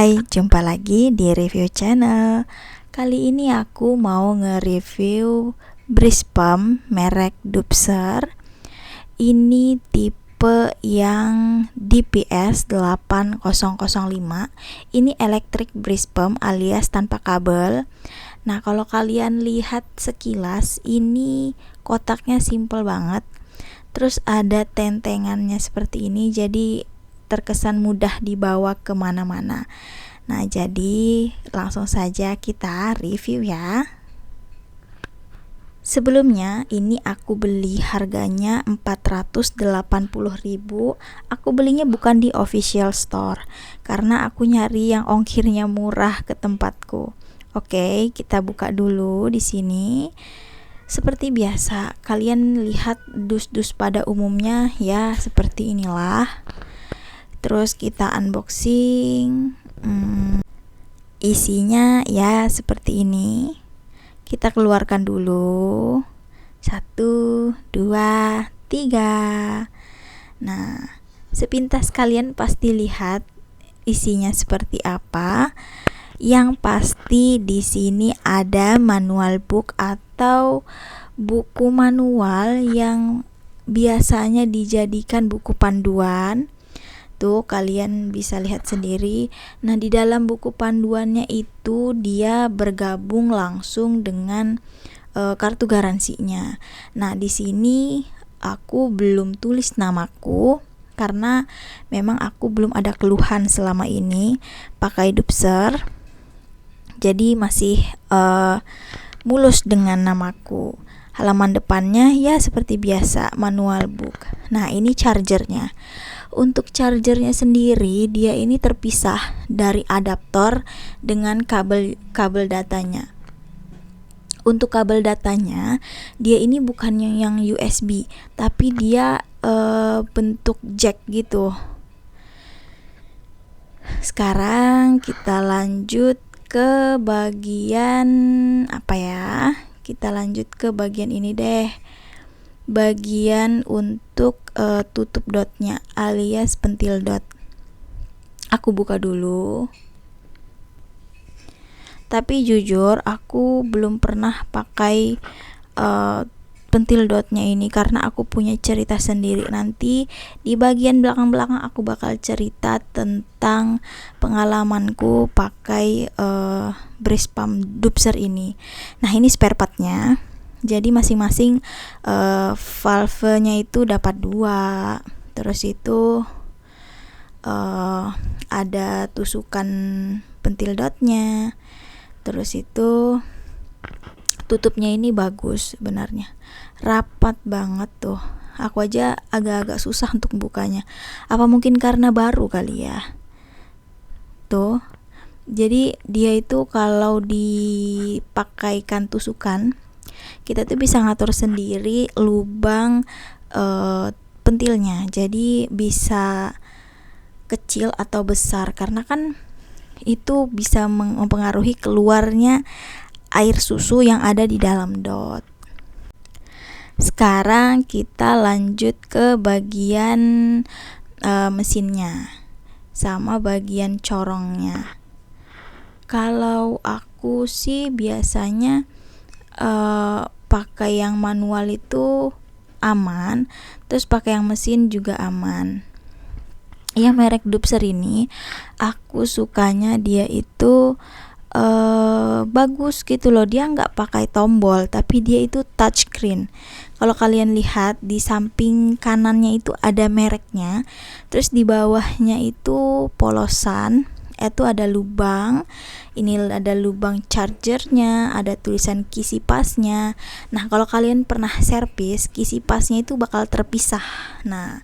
Hai, jumpa lagi di review channel. Kali ini aku mau nge-review breeze pump merek Dubser. Ini tipe yang DPS 8005. Ini electric breeze pump alias tanpa kabel. Nah, kalau kalian lihat sekilas, ini kotaknya simple banget. Terus ada tentengannya seperti ini, jadi terkesan mudah dibawa kemana-mana. Nah, jadi langsung saja kita review ya. Sebelumnya ini aku beli harganya 480.000. Aku belinya bukan di official store karena aku nyari yang ongkirnya murah ke tempatku. Oke, kita buka dulu di sini. Seperti biasa, kalian lihat dus-dus pada umumnya ya, seperti inilah. Terus kita unboxing. Isinya ya seperti ini. Kita keluarkan dulu. 1, 2, 3. Nah, sepintas kalian pasti lihat isinya seperti apa. Yang pasti di sini ada manual book atau buku manual yang biasanya dijadikan buku panduan. Tuh, kalian bisa lihat sendiri. Nah, di dalam buku panduannya itu dia bergabung langsung dengan kartu garansinya. Nah, di sini aku belum tulis namaku karena memang aku belum ada keluhan selama ini pakai Dubser. Jadi masih mulus dengan namaku. Halaman depannya ya seperti biasa, manual book. Nah, ini chargernya. Untuk chargernya sendiri, dia ini terpisah dari adaptor dengan kabel datanya. Untuk kabel datanya, dia ini bukan yang USB, tapi dia bentuk jack gitu. Sekarang kita lanjut ke bagian apa ya? Kita lanjut ke bagian ini deh. Bagian untuk tutup dotnya alias pentil dot. Aku buka dulu. Tapi jujur aku belum pernah pakai pentil dotnya ini karena aku punya cerita sendiri. Nanti di bagian belakang-belakang aku bakal cerita tentang pengalamanku pakai breeze pump Dubser ini. Nah, ini spare partnya. Jadi masing-masing valve-nya itu dapat 2. Terus itu ada tusukan pentil dotnya. Terus itu tutupnya ini bagus sebenarnya. Rapat banget tuh. Aku aja agak-agak susah untuk bukanya. Apa mungkin karena baru kali ya? Tuh. Jadi dia itu kalau dipakaikan tusukan, kita tuh bisa ngatur sendiri lubang pentilnya. Jadi bisa kecil atau besar karena kan itu bisa mempengaruhi keluarnya air susu yang ada di dalam dot. Sekarang kita lanjut ke bagian mesinnya sama bagian corongnya. Kalau aku sih biasanya pakai yang manual itu aman, terus pakai yang mesin juga aman. Ya, merek Dubser ini aku sukanya dia itu bagus gitu loh. Dia nggak pakai tombol, tapi dia itu touchscreen. Kalau kalian lihat di samping kanannya itu ada mereknya, terus di bawahnya itu polosan. Itu ada lubang. Ini ada lubang chargernya, ada tulisan kisi pasnya. Nah, kalau kalian pernah servis, kisi pasnya itu bakal terpisah. Nah,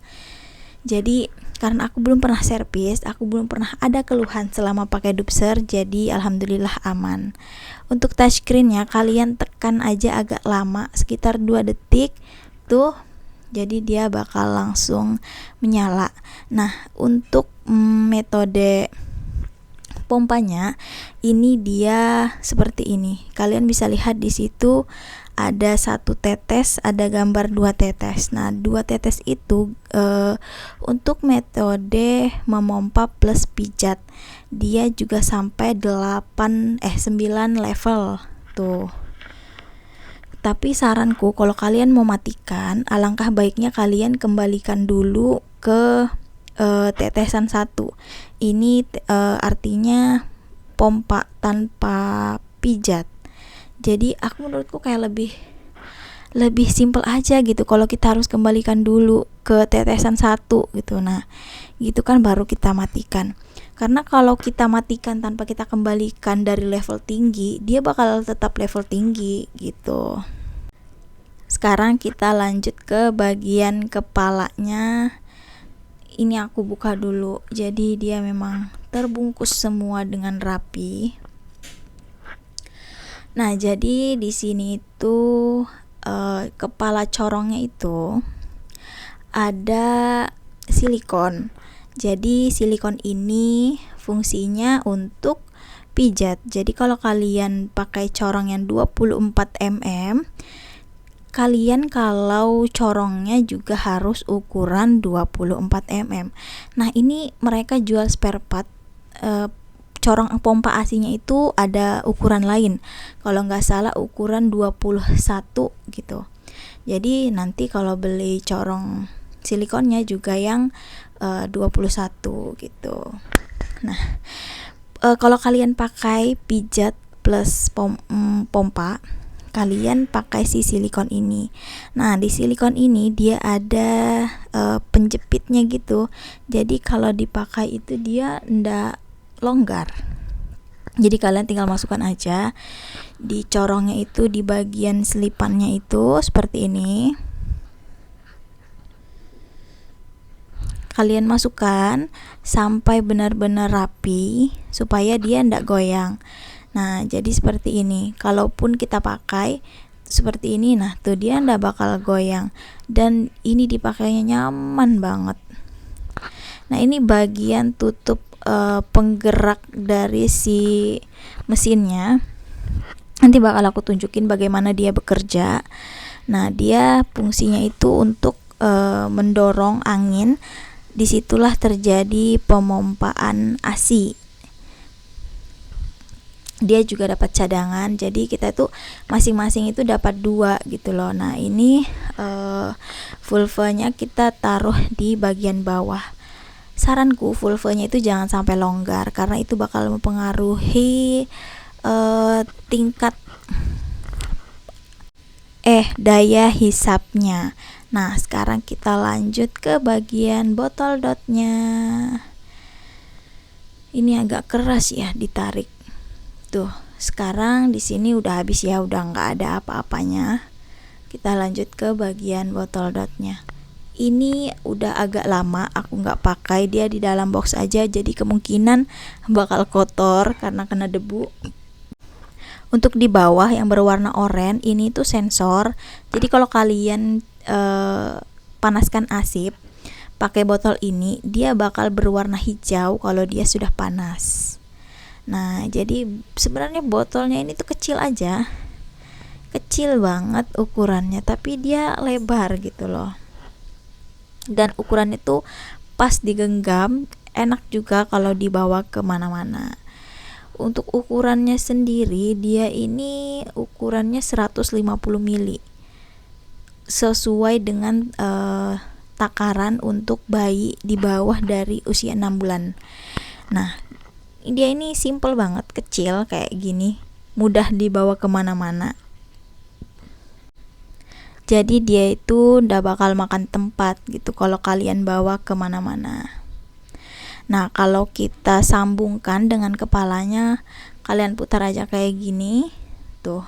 jadi karena aku belum pernah servis, aku belum pernah ada keluhan selama pakai Dubser, jadi alhamdulillah aman. Untuk touchscreen-nya kalian tekan aja agak lama, sekitar 2 detik tuh. Jadi dia bakal langsung menyala. Nah, untuk metode pompanya ini dia seperti ini. Kalian bisa lihat di situ ada 1 tetes, ada gambar 2 tetes. Nah, 2 tetes itu untuk metode memompa plus pijat. Dia juga sampai 9 level tuh. Tapi saranku kalau kalian mau matikan, alangkah baiknya kalian kembalikan dulu ke tetesan 1. Ini artinya pompa tanpa pijat. Jadi menurutku kayak lebih simple aja gitu kalau kita harus kembalikan dulu ke tetesan 1 gitu. Nah, gitu kan baru kita matikan. Karena kalau kita matikan tanpa kita kembalikan dari level tinggi, dia bakal tetap level tinggi gitu. Sekarang kita lanjut ke bagian kepalanya. Ini aku buka dulu. Jadi dia memang terbungkus semua dengan rapi. Nah, jadi di sini itu kepala corongnya itu ada silikon. Jadi silikon ini fungsinya untuk pijat. Jadi kalau kalian pakai corong yang 24 mm, kalian kalau corongnya juga harus ukuran 24 mm. Nah, ini mereka jual spare part. Corong pompa AC-nya itu ada ukuran lain. Kalau nggak salah ukuran 21 gitu. Jadi nanti kalau beli corong silikonnya juga yang 21 gitu. Nah, kalau kalian pakai pijat plus pompa, kalian pakai si silikon ini. Nah, di silikon ini dia ada penjepitnya gitu. Jadi kalau dipakai itu dia ndak longgar. Jadi kalian tinggal masukkan aja di corongnya itu, di bagian selipannya itu seperti ini. Kalian masukkan sampai benar-benar rapi supaya dia ndak goyang. Nah, jadi seperti ini. Kalaupun kita pakai seperti ini, nah tuh dia ndak bakal goyang. Dan ini dipakainya nyaman banget. Nah, ini bagian tutup penggerak dari si mesinnya. Nanti bakal aku tunjukin bagaimana dia bekerja. Nah, dia fungsinya itu untuk mendorong angin. Disitulah terjadi pemompaan AC. Dia juga dapat cadangan, jadi kita tuh masing-masing itu dapat 2 gitu loh. Nah, ini vulvanya kita taruh di bagian bawah. Saranku vulvanya itu jangan sampai longgar karena itu bakal mempengaruhi tingkat daya hisapnya. Nah, sekarang kita lanjut ke bagian botol dotnya. Ini agak keras ya ditarik. Tuh, sekarang di sini udah habis ya, udah nggak ada apa-apanya. Kita lanjut ke bagian botol dotnya. Ini udah agak lama aku nggak pakai, dia di dalam box aja, jadi kemungkinan bakal kotor karena kena debu. Untuk di bawah yang berwarna oranye ini tuh sensor. Jadi kalau kalian panaskan asap pakai botol ini, dia bakal berwarna hijau kalau dia sudah panas. Nah, jadi sebenarnya botolnya ini tuh kecil aja, kecil banget ukurannya, tapi dia lebar gitu loh. Dan ukuran itu pas digenggam, enak juga kalau dibawa kemana-mana. Untuk ukurannya sendiri, dia ini ukurannya 150 mili, sesuai dengan takaran untuk bayi di bawah dari usia 6 bulan. Nah, dia ini simple banget, kecil kayak gini, mudah dibawa kemana-mana. Jadi dia itu ndak bakal makan tempat gitu kalau kalian bawa kemana-mana. Nah, kalau kita sambungkan dengan kepalanya, kalian putar aja kayak gini. Tuh,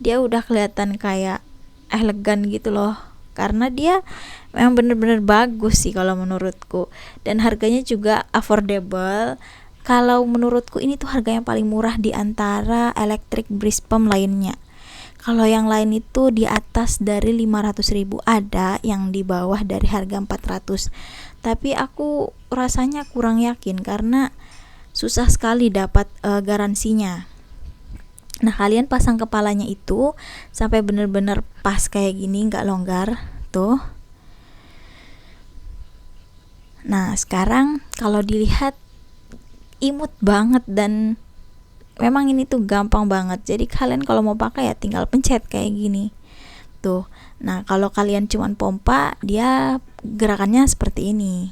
dia udah kelihatan kayak elegan gitu loh. Karena dia memang bener-bener bagus sih kalau menurutku. Dan harganya juga affordable. Kalau menurutku ini tuh harga yang paling murah di antara electric breeze pump lainnya. Kalau yang lain itu di atas dari 500.000, ada yang di bawah dari harga 400. Tapi aku rasanya kurang yakin karena susah sekali dapat garansinya. Nah, kalian pasang kepalanya itu sampai bener-bener pas kayak gini, nggak longgar tuh. Nah, sekarang kalau dilihat imut banget dan memang ini tuh gampang banget. Jadi kalian kalau mau pakai ya tinggal pencet kayak gini tuh. Nah, kalau kalian cuman pompa, dia gerakannya seperti ini.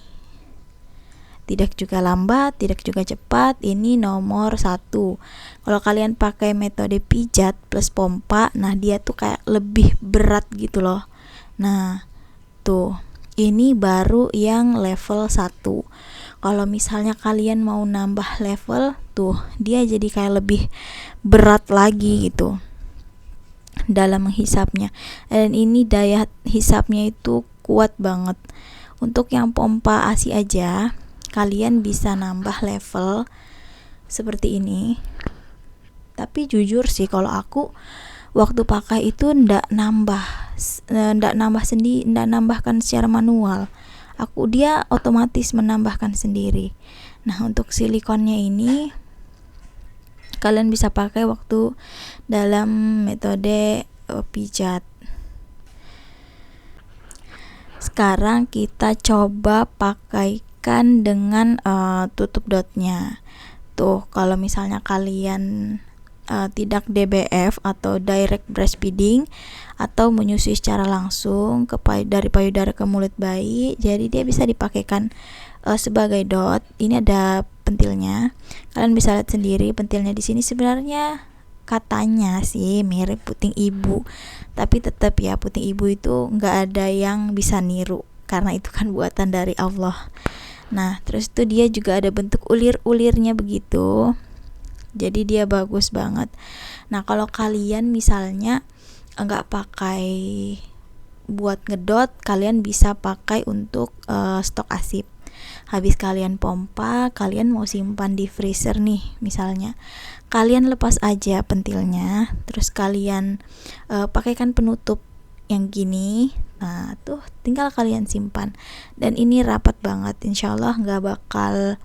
Tidak juga lambat, tidak juga cepat. Ini nomor 1. Kalau kalian pakai metode pijat plus pompa, nah dia tuh kayak lebih berat gitu loh. Nah, tuh. Ini baru yang level 1. Kalau misalnya kalian mau nambah level, tuh dia jadi kayak lebih berat lagi gitu dalam menghisapnya. Dan ini daya hisapnya itu kuat banget. Untuk yang pompa ASI aja, kalian bisa nambah level seperti ini. Tapi jujur sih kalau aku waktu pakai itu ndak nambahkan secara manual. Dia otomatis menambahkan sendiri. Nah, untuk silikonnya ini kalian bisa pakai waktu dalam metode pijat. Sekarang kita coba pakaikan dengan tutup dotnya. Tuh, kalau misalnya kalian tidak DBF atau direct breastfeeding atau menyusui secara langsung dari payudara ke mulut bayi, jadi dia bisa dipakaikan sebagai dot. Ini ada pentilnya. Kalian bisa lihat sendiri pentilnya di sini sebenarnya katanya sih mirip puting ibu, tapi tetap ya puting ibu itu nggak ada yang bisa niru karena itu kan buatan dari Allah. Nah, terus tuh dia juga ada bentuk ulir-ulirnya begitu. Jadi dia bagus banget. Nah, kalau kalian misalnya nggak pakai buat ngedot, kalian bisa pakai untuk stok ASI. Habis kalian pompa, kalian mau simpan di freezer nih misalnya, kalian lepas aja pentilnya, terus kalian pakaikan penutup yang gini. Nah, tuh tinggal kalian simpan. Dan ini rapat banget, insyaallah nggak bakal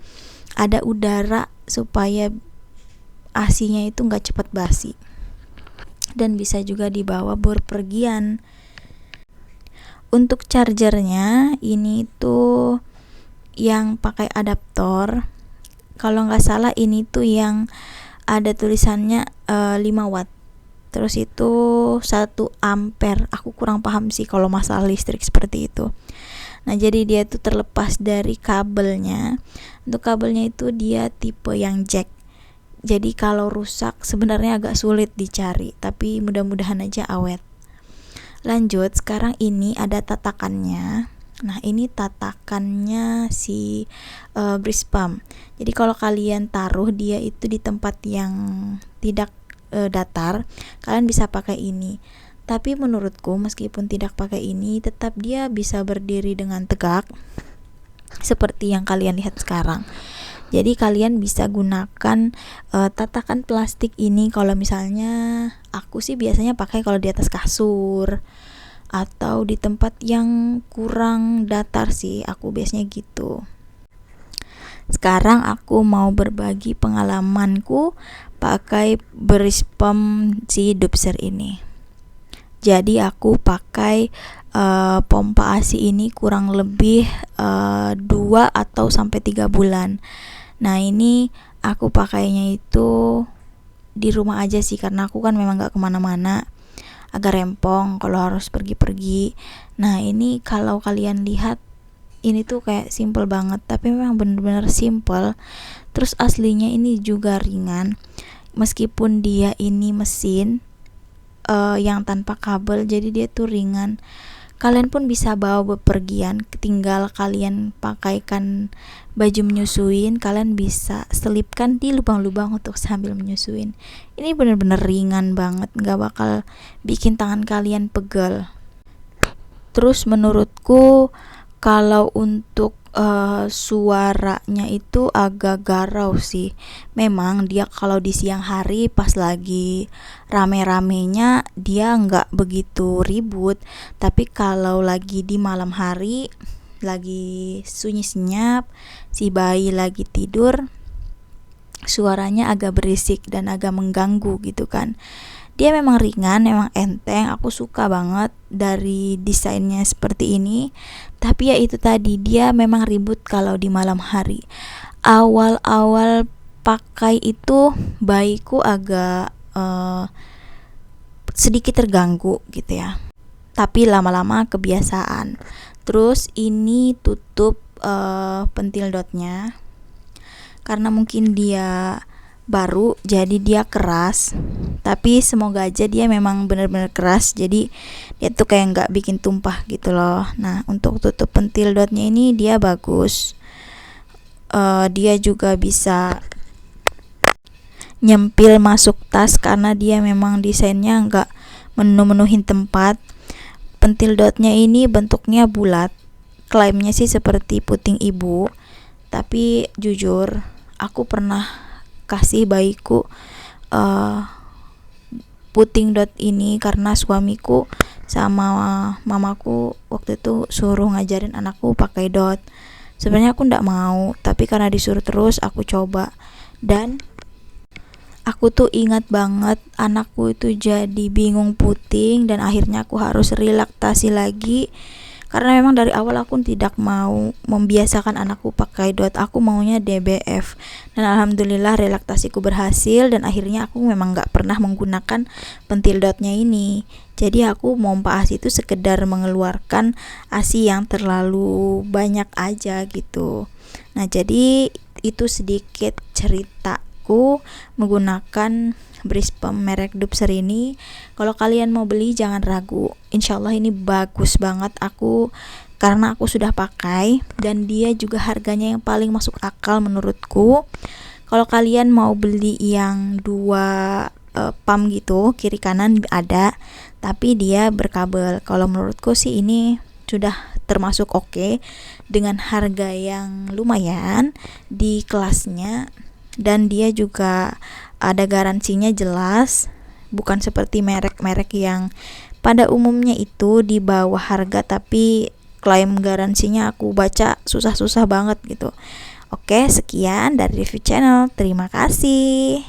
ada udara supaya ASInya itu nggak cepat basi. Dan bisa juga dibawa berpergian. Untuk chargernya ini tuh yang pakai adaptor. Kalau nggak salah ini tuh yang ada tulisannya 5 watt. Terus itu 1 ampere. Aku kurang paham sih kalau masalah listrik seperti itu. Nah, jadi dia tuh terlepas dari kabelnya. Untuk kabelnya itu dia tipe yang jack. Jadi kalau rusak sebenarnya agak sulit dicari, tapi mudah-mudahan aja awet. Lanjut, sekarang ini ada tatakannya. Nah, ini tatakannya si breast pump. Jadi kalau kalian taruh dia itu di tempat yang tidak datar, kalian bisa pakai ini. Tapi menurutku meskipun tidak pakai ini, tetap dia bisa berdiri dengan tegak seperti yang kalian lihat sekarang. Jadi kalian bisa gunakan tatakan plastik ini. Kalau misalnya aku sih biasanya pakai kalau di atas kasur atau di tempat yang kurang datar sih, aku biasanya gitu. Sekarang aku mau berbagi pengalamanku pakai breast pump si Doobster ini. Jadi aku pakai pompa ASI ini kurang lebih 2 atau sampai 3 bulan. Nah, ini aku pakainya itu di rumah aja sih, karena aku kan memang gak kemana-mana, agak rempong kalau harus pergi-pergi. Nah, ini kalau kalian lihat ini tuh kayak simple banget, tapi memang bener-bener simple. Terus aslinya ini juga ringan, meskipun dia ini mesin yang tanpa kabel, jadi dia tuh ringan. Kalian pun bisa bawa bepergian, tinggal kalian pakaikan baju menyusuin, kalian bisa selipkan di lubang-lubang untuk sambil menyusuin. Ini bener-bener ringan banget, gak bakal bikin tangan kalian pegel. Terus menurutku kalau untuk suaranya itu agak garau sih. Memang dia kalau di siang hari pas lagi rame-ramenya dia nggak begitu ribut, tapi kalau lagi di malam hari, lagi sunyi senyap, si bayi lagi tidur, suaranya agak berisik dan agak mengganggu gitu kan. Dia memang ringan, memang enteng, aku suka banget dari desainnya seperti ini. Tapi ya itu tadi, dia memang ribut kalau di malam hari. Awal-awal pakai itu bayiku agak sedikit terganggu gitu ya. Tapi lama-lama kebiasaan. Terus ini tutup pentil dotnya, karena mungkin dia baru jadi dia keras, tapi semoga aja dia memang benar-benar keras, jadi dia tuh kayak nggak bikin tumpah gitu loh. Nah, untuk tutup pentil dotnya ini dia bagus. Dia juga bisa nyempil masuk tas karena dia memang desainnya nggak menuhin tempat. Pentil dotnya ini bentuknya bulat, klaimnya sih seperti puting ibu, tapi jujur aku pernah kasih bayiku puting dot ini karena suamiku sama mamaku waktu itu suruh ngajarin anakku pakai dot. Sebenarnya aku nggak mau, tapi karena disuruh terus aku coba, dan aku tuh ingat banget anakku itu jadi bingung puting dan akhirnya aku harus relaksasi lagi. Karena memang dari awal aku tidak mau membiasakan anakku pakai dot, aku maunya DBF. Dan alhamdulillah relaksasiku berhasil dan akhirnya aku memang gak pernah menggunakan pentil dotnya ini. Jadi aku mompa ASI itu sekedar mengeluarkan ASI yang terlalu banyak aja gitu. Nah, jadi itu sedikit ceritaku menggunakan Brisbane merek Dubser ini. Kalau kalian mau beli jangan ragu, insyaallah ini bagus banget karena aku sudah pakai dan dia juga harganya yang paling masuk akal menurutku. Kalau kalian mau beli yang dua pump gitu, kiri kanan ada, tapi dia berkabel. Kalau menurutku sih ini sudah termasuk oke dengan harga yang lumayan di kelasnya, dan dia juga ada garansinya jelas, bukan seperti merek-merek yang pada umumnya itu di bawah harga tapi klaim garansinya aku baca susah-susah banget gitu. Oke, sekian dari review channel. Terima kasih.